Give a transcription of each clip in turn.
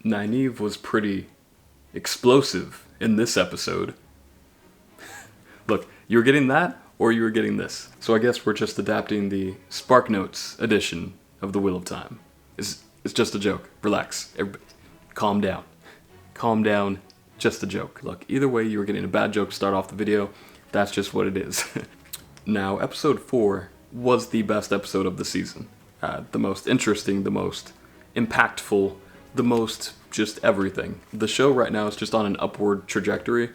Nynaeve was pretty explosive in this episode. Look, you were getting that, or you were getting this. So I guess we're just adapting the Spark Notes edition of The Wheel of Time. It's just a joke. Relax. Everybody, calm down. Calm down. Just a joke. Look, either way, you were getting a bad joke to start off the video. That's just what it is. Now, episode 4 was the best episode of the season. The most interesting, the most impactful, the most just everything. The show right now is just on an upward trajectory.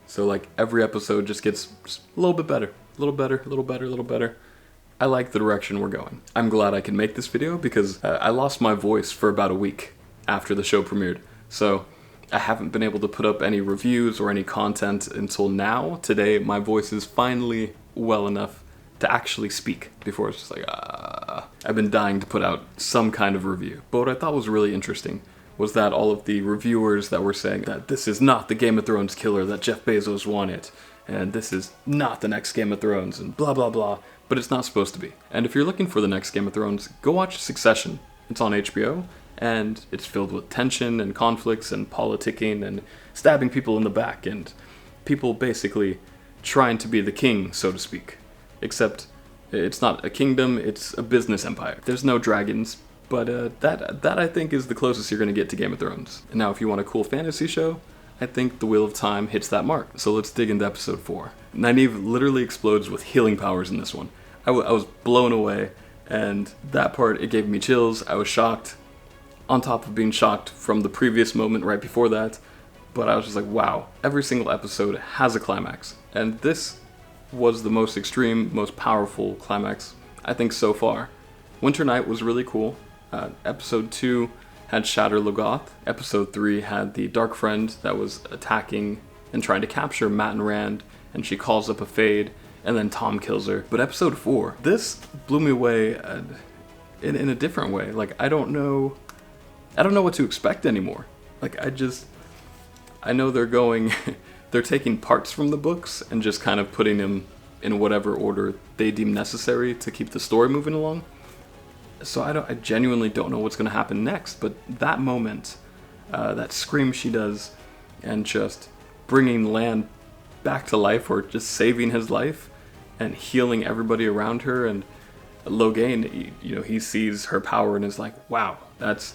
So like every episode just gets a little bit better. A little better, a little better, a little better. I like the direction we're going. I'm glad I can make this video because I lost my voice for about a week after the show premiered. So I haven't been able to put up any reviews or any content until now. Today, my voice is finally well enough to actually speak. Before it's just like, I've been dying to put out some kind of review. But what I thought was really interesting was that all of the reviewers that were saying that this is not the Game of Thrones killer that Jeff Bezos wanted, and this is not the next Game of Thrones, and blah blah blah, but it's not supposed to be. And if you're looking for the next Game of Thrones, go watch Succession. It's on HBO, and it's filled with tension and conflicts and politicking and stabbing people in the back, and people basically trying to be the king, so to speak. Except it's not a kingdom, it's a business empire. There's no dragons, but that I think is the closest you're going to get to Game of Thrones. And now if you want a cool fantasy show, I think The Wheel of Time hits that mark. So let's dig into episode 4. Nynaeve literally explodes with healing powers in this one. I was blown away, and that part, it gave me chills. I was shocked, on top of being shocked from the previous moment right before that. But I was just like, wow, every single episode has a climax. And this was the most extreme, most powerful climax, I think, so far. Winter Night was really cool. Episode 2 had Shatter Logoth. Episode 3 had the Dark Friend that was attacking and trying to capture Matt and Rand, and she calls up a Fade, and then Thom kills her. But episode 4, this blew me away in a different way. Like, I don't know what to expect anymore. Like, I know they're taking parts from the books and just kind of putting them in whatever order they deem necessary to keep the story moving along. So I genuinely don't know what's going to happen next, but that moment, that scream she does, and just bringing Lan back to life, or just saving his life, and healing everybody around her, and Logain, he sees her power and is like, wow, that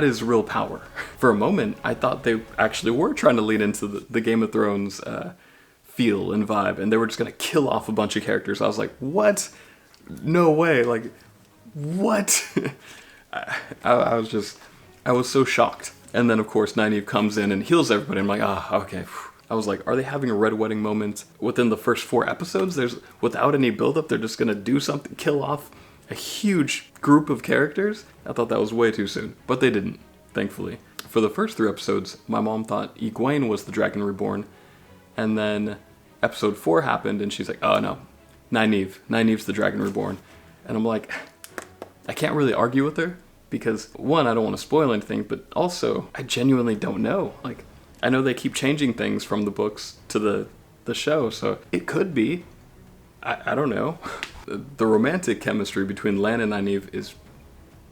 is real power. For a moment, I thought they actually were trying to lean into the Game of Thrones feel and vibe, and they were just going to kill off a bunch of characters. I was like, what? No way, like, what? I was so shocked. And then, of course, Nynaeve comes in and heals everybody. I'm like, okay. I was like, are they having a Red Wedding moment within the first 4 episodes? Without any build-up, they're just gonna do something, kill off a huge group of characters? I thought that was way too soon, but they didn't, thankfully. For the first 3 episodes, my mom thought Egwene was the Dragon Reborn, and then episode 4 happened, and she's like, oh no, Nynaeve's the Dragon Reborn. And I'm like, I can't really argue with her, because 1, I don't want to spoil anything, but also, I genuinely don't know. Like, I know they keep changing things from the books to the show, so it could be. I don't know. The romantic chemistry between Lan and Nynaeve is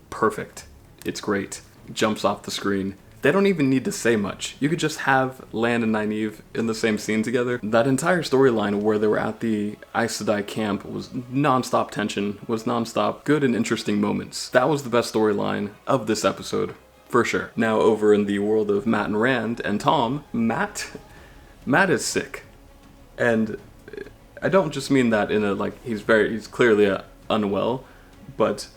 perfect. It's great. It jumps off the screen. They don't even need to say much. You could just have Lan and Nynaeve in the same scene together. That entire storyline where they were at the Aes Sedai Camp was non-stop tension, was non-stop good and interesting moments. That was the best storyline of this episode, for sure. Now over in the world of Matt and Rand and Thom, Matt is sick. And I don't just mean that in a, like, he's clearly unwell, but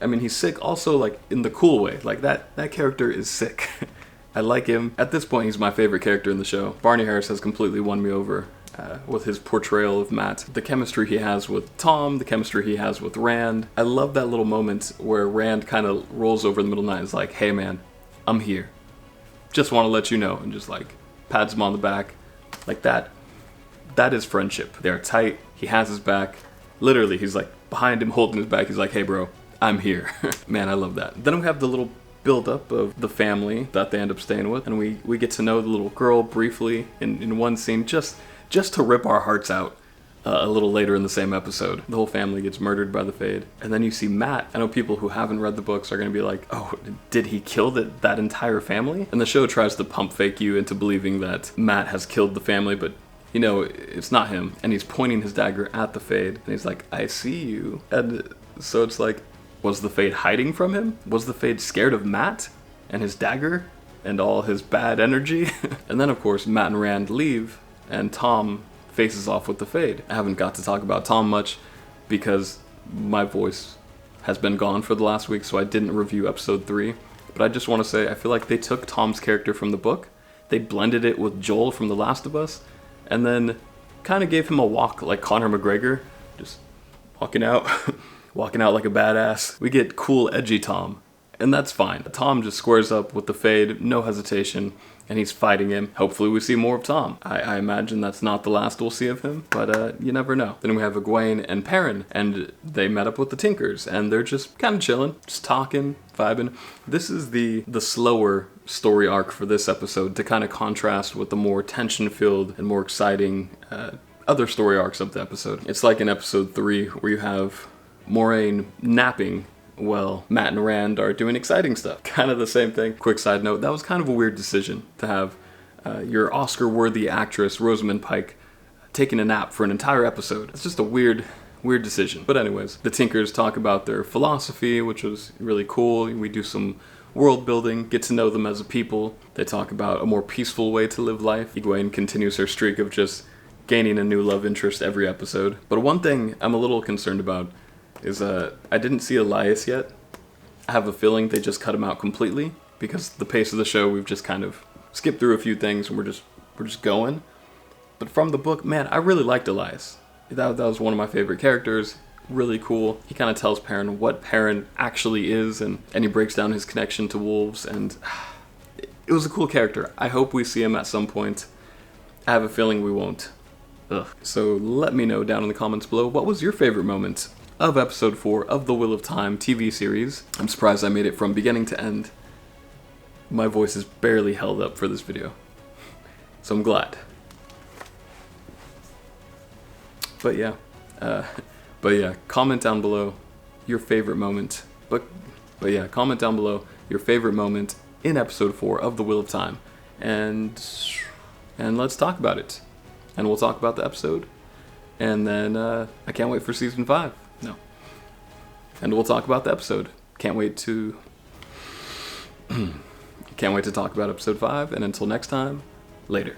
I mean, he's sick also, like, in the cool way. Like, that character is sick. I like him. At this point, he's my favorite character in the show. Barney Harris has completely won me over with his portrayal of Matt. The chemistry he has with Thom, the chemistry he has with Rand. I love that little moment where Rand kind of rolls over in the middle of the night and is like, hey man, I'm here. Just want to let you know. And just, like, pats him on the back. Like, that is friendship. They're tight. He has his back. Literally, he's, like, behind him, holding his back. He's like, hey bro, I'm here. Man, I love that. Then we have the little build-up of the family that they end up staying with, and we get to know the little girl briefly in one scene, just to rip our hearts out. a little later in the same episode. The whole family gets murdered by the Fade. And then you see Matt. I know people who haven't read the books are going to be like, oh, did he kill that entire family? And the show tries to pump fake you into believing that Matt has killed the family, but you know, it's not him. And he's pointing his dagger at the Fade. And he's like, I see you. And so it's like, was the Fade hiding from him? Was the Fade scared of Matt and his dagger and all his bad energy? And then, of course, Matt and Rand leave, and Thom faces off with the Fade. I haven't got to talk about Thom much because my voice has been gone for the last week, so I didn't review episode 3. But I just want to say, I feel like they took Thom's character from the book, they blended it with Joel from The Last of Us, and then kind of gave him a walk like Conor McGregor, just walking out, walking out like a badass. We get cool, edgy Thom, and that's fine. Thom just squares up with the Fade, no hesitation, and he's fighting him. Hopefully we see more of Thom. I imagine that's not the last we'll see of him, but you never know. Then we have Egwene and Perrin, and they met up with the Tinkers, and they're just kind of chilling, just talking, vibing. This is the slower story arc for this episode to kind of contrast with the more tension-filled and more exciting other story arcs of the episode. It's like in episode 3 where you have Moraine napping while Matt and Rand are doing exciting stuff. Kind of the same thing. Quick side note, that was kind of a weird decision to have your Oscar-worthy actress Rosamund Pike taking a nap for an entire episode. It's just a weird decision. But anyways, the Tinkers talk about their philosophy, which was really cool. We do some world building, get to know them as a people. They talk about a more peaceful way to live life. Egwene continues her streak of just gaining a new love interest every episode. But one thing I'm a little concerned about is I didn't see Elias yet. I have a feeling they just cut him out completely because the pace of the show, we've just kind of skipped through a few things and we're just going. But from the book, man, I really liked Elias. That was one of my favorite characters. Really cool. He kind of tells Perrin what Perrin actually is, and he breaks down his connection to wolves, and it was a cool character. I hope we see him at some point. I have a feeling we won't. Ugh. So let me know down in the comments below, what was your favorite moment of episode 4 of the Wheel of Time TV series? I'm surprised I made it from beginning to end. My voice is barely held up for this video, so I'm glad. But yeah, comment down below your favorite moment. But yeah, comment down below your favorite moment in episode 4 of the Wheel of Time, and let's talk about it. And we'll talk about the episode, and then I can't wait for season 5. No, and we'll talk about the episode. Can't wait to talk about episode 5. And until next time, later.